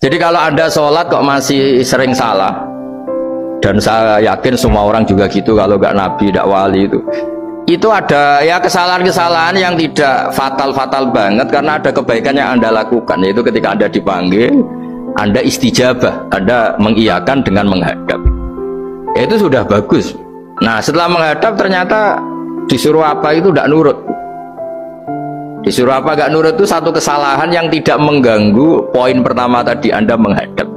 Jadi kalau Anda sholat kok masih sering salah, dan saya yakin semua orang juga gitu, kalau nggak nabi, nggak wali itu ada ya kesalahan-kesalahan yang tidak fatal-fatal banget, karena ada kebaikan yang Anda lakukan, yaitu ketika Anda dipanggil, Anda istijabah, Anda mengiyakan dengan menghadap. Ya, itu sudah bagus. Nah, setelah menghadap ternyata disuruh apa itu tidak nurut. Disuruh apa gak nurut itu satu kesalahan yang tidak mengganggu poin pertama tadi, Anda menghadap.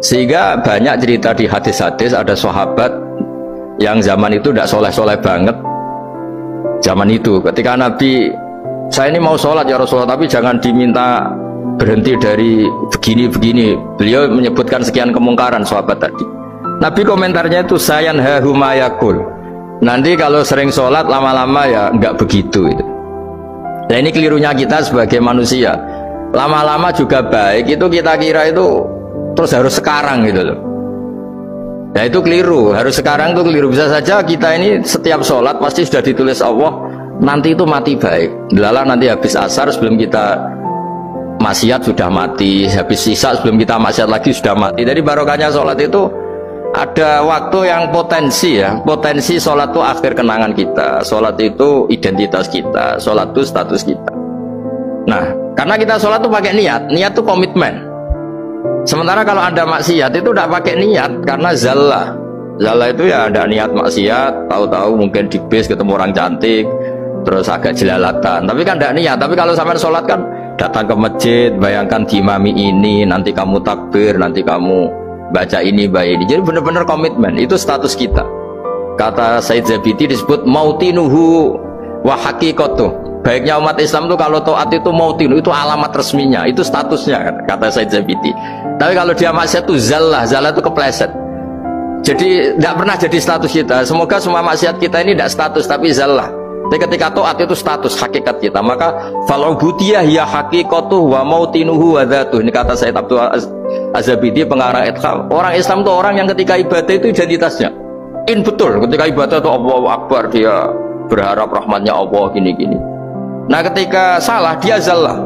Sehingga banyak cerita di hadis-hadis, ada sahabat yang zaman itu tidak soleh-soleh banget. Zaman itu ketika Nabi, saya ini mau sholat ya Rasulullah, tapi jangan diminta berhenti dari begini-begini. Beliau menyebutkan sekian kemungkaran sahabat tadi. Nabi komentarnya itu sayan hahumayakul. Nanti kalau sering sholat lama-lama ya nggak begitu itu. Nah, ini kelirunya kita sebagai manusia. Lama-lama juga baik itu kita kira itu terus harus sekarang gitu loh. Nah, itu keliru. Harus sekarang itu keliru. Bisa saja kita ini setiap sholat pasti sudah ditulis Allah nanti itu mati baik. Lala nanti habis asar sebelum kita maksiat sudah mati, habis sisa sebelum kita maksiat lagi sudah mati. Jadi barokahnya sholat itu ada waktu yang potensi ya, potensi sholat itu akhir kenangan kita, sholat itu identitas kita, sholat itu status kita. Nah, karena kita sholat itu pakai niat, niat itu komitmen. Sementara kalau Anda maksiat itu tidak pakai niat, karena zallah itu ya ada niat maksiat, tahu-tahu mungkin di bis ketemu orang cantik, terus agak jelalatan, tapi kan tidak niat. Tapi kalau sampai sholat kan datang ke masjid, bayangkan diimami ini, nanti kamu takbir, nanti kamu baca ini, baca ini. Jadi benar-benar komitmen, itu status kita. Kata Said Zabidi disebut mautinuhu wa haqiqatuh. Baiknya umat Islam itu kalau taat itu mautinu, itu alamat resminya, itu statusnya, kata Said Zabidi. Tapi kalau dia maksiat itu zallah itu kepleset. Jadi tidak pernah jadi status kita. Semoga semua maksiat kita ini tidak status tapi zallah. Tapi ketika taat itu status hakikat kita, maka falubudiyah ya haqiqatuh wa mautinuhu wa dzatuh. Ini kata Said Abdul Az-Zabidi pengarang Itham. Orang Islam itu orang yang ketika ibadah itu identitasnya betul, ketika ibadah itu Allahu Akbar, dia berharap rahmatnya Allah gini-gini. Nah, ketika salah dia zallah,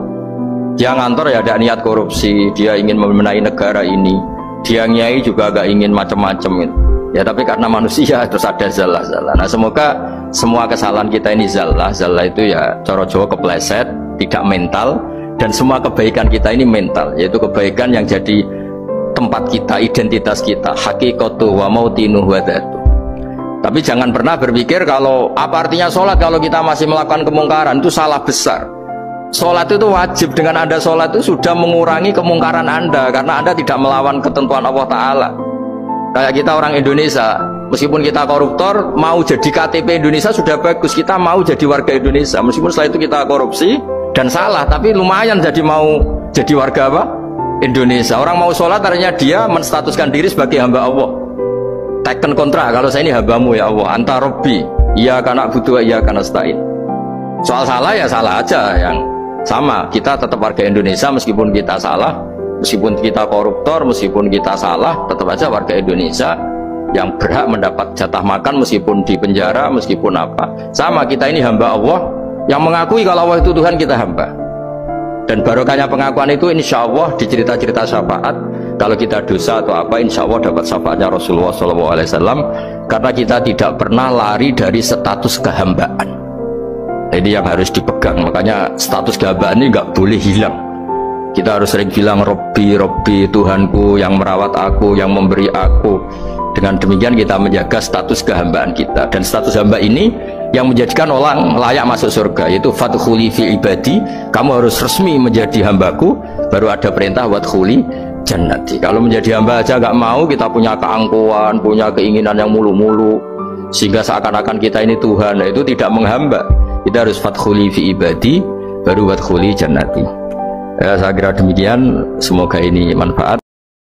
dia ngantor ya ada niat korupsi, dia ingin memenai negara ini, dia nyai juga agak ingin macam-macam gitu. Ya tapi karena manusia terus ada zallah. Nah, semoga semua kesalahan kita ini zallah itu ya cara Jawa kepleset, tidak mental. Dan semua kebaikan kita ini mental, yaitu kebaikan yang jadi tempat kita, identitas kita, haqiqatu wa mautinuhu wa dzatuh. Tapi jangan pernah berpikir kalau apa artinya sholat kalau kita masih melakukan kemungkaran, itu salah besar. Sholat itu wajib, dengan Anda sholat itu sudah mengurangi kemungkaran Anda, karena Anda tidak melawan ketentuan Allah Ta'ala. Kayak kita orang Indonesia, meskipun kita koruptor, mau jadi KTP Indonesia sudah bagus, kita mau jadi warga Indonesia, meskipun setelah itu kita korupsi dan salah, tapi lumayan mau jadi warga apa? Indonesia. Orang mau sholat artinya dia menstatuskan diri sebagai hamba Allah, teken kontrak, kalau saya ini hambamu ya Allah, anta robbi, iya karena butuh, iya karena stain. Soal salah ya salah aja, yang sama, kita tetap warga Indonesia meskipun kita salah, meskipun kita koruptor, meskipun kita salah, tetap aja warga Indonesia yang berhak mendapat jatah makan meskipun di penjara, meskipun apa. Sama, kita ini hamba Allah yang mengakui kalau Allah itu Tuhan, kita hamba. Dan barokahnya pengakuan itu insya Allah di cerita-cerita syafaat, kalau kita dosa atau apa insya Allah dapat syafaatnya Rasulullah SAW, karena kita tidak pernah lari dari status kehambaan. Ini yang harus dipegang. Makanya status kehambaan ini nggak boleh hilang. Kita harus sering bilang Robbi, Robbi, Tuhanku yang merawat aku, yang memberi aku. Dengan demikian kita menjaga status kehambaan kita. Dan status hamba ini yang menjadikan orang layak masuk surga, yaitu fadkhuli fi ibadi, kamu harus resmi menjadi hambaku, baru ada perintah wadkhuli jannati. Kalau menjadi hamba aja nggak mau, kita punya keangkuhan, punya keinginan yang mulu-mulu, sehingga seakan-akan kita ini Tuhan. Nah, itu tidak menghamba. Kita harus fadkhuli fi ibadi, baru wadkhuli jannati. Ya, saya kira demikian, semoga ini manfaat.